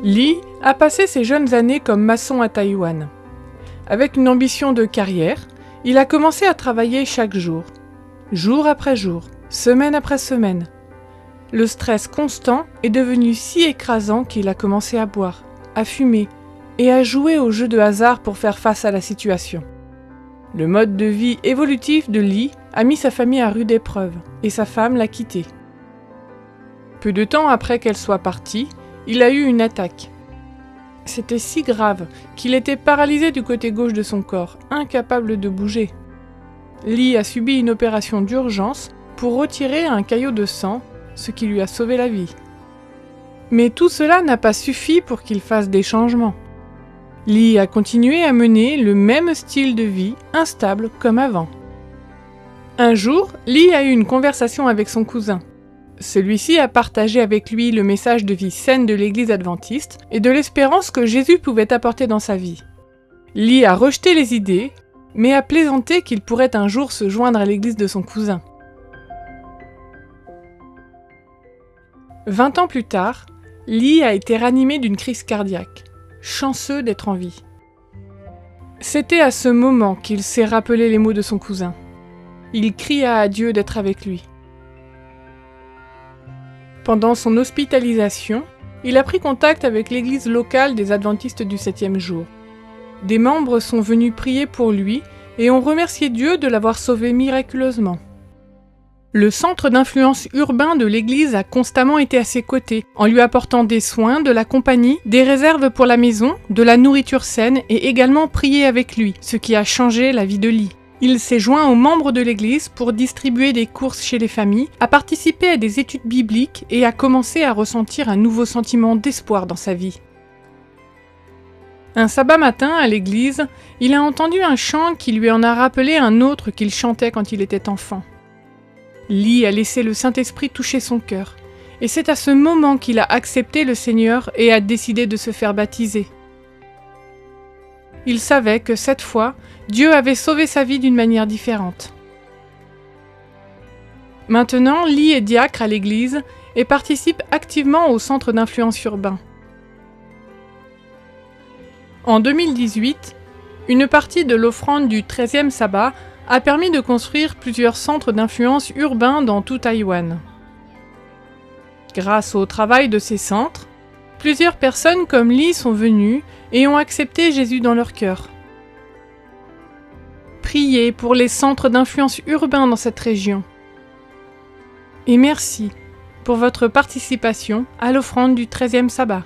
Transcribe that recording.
Lee a passé ses jeunes années comme maçon à Taïwan. Avec une ambition de carrière, il a commencé à travailler chaque jour après jour, semaine après semaine. Le stress constant est devenu si écrasant qu'il a commencé à boire, à fumer et à jouer aux jeux de hasard pour faire face à la situation. Le mode de vie évolutif de Lee a mis sa famille à rude épreuve et sa femme l'a quitté. Peu de temps après qu'elle soit partie, il a eu une attaque. C'était si grave qu'il était paralysé du côté gauche de son corps, incapable de bouger. Lee a subi une opération d'urgence pour retirer un caillot de sang, ce qui lui a sauvé la vie. Mais tout cela n'a pas suffi pour qu'il fasse des changements. Lee a continué à mener le même style de vie, instable comme avant. Un jour, Lee a eu une conversation avec son cousin. Celui-ci a partagé avec lui le message de vie saine de l'Église adventiste et de l'espérance que Jésus pouvait apporter dans sa vie. Lee a rejeté les idées, mais a plaisanté qu'il pourrait un jour se joindre à l'Église de son cousin. 20 ans plus tard, Lee a été ranimé d'une crise cardiaque, chanceux d'être en vie. C'était à ce moment qu'il s'est rappelé les mots de son cousin. Il cria à Dieu d'être avec lui. Pendant son hospitalisation, il a pris contact avec l'église locale des Adventistes du 7e jour. Des membres sont venus prier pour lui et ont remercié Dieu de l'avoir sauvé miraculeusement. Le centre d'influence urbain de l'église a constamment été à ses côtés, en lui apportant des soins, de la compagnie, des réserves pour la maison, de la nourriture saine et également prié avec lui, ce qui a changé la vie de Lee. Il s'est joint aux membres de l'église pour distribuer des courses chez les familles, a participé à des études bibliques et a commencé à ressentir un nouveau sentiment d'espoir dans sa vie. Un sabbat matin, à l'église, il a entendu un chant qui lui en a rappelé un autre qu'il chantait quand il était enfant. Lee a laissé le Saint-Esprit toucher son cœur, et c'est à ce moment qu'il a accepté le Seigneur et a décidé de se faire baptiser. Il savait que cette fois, Dieu avait sauvé sa vie d'une manière différente. Maintenant, Lee est diacre à l'église et participe activement au centre d'influence urbain. En 2018, une partie de l'offrande du 13e sabbat a permis de construire plusieurs centres d'influence urbains dans tout Taïwan. Grâce au travail de ces centres, plusieurs personnes comme Lee sont venues et ont accepté Jésus dans leur cœur. Priez pour les centres d'influence urbains dans cette région. Et merci pour votre participation à l'offrande du 13e sabbat.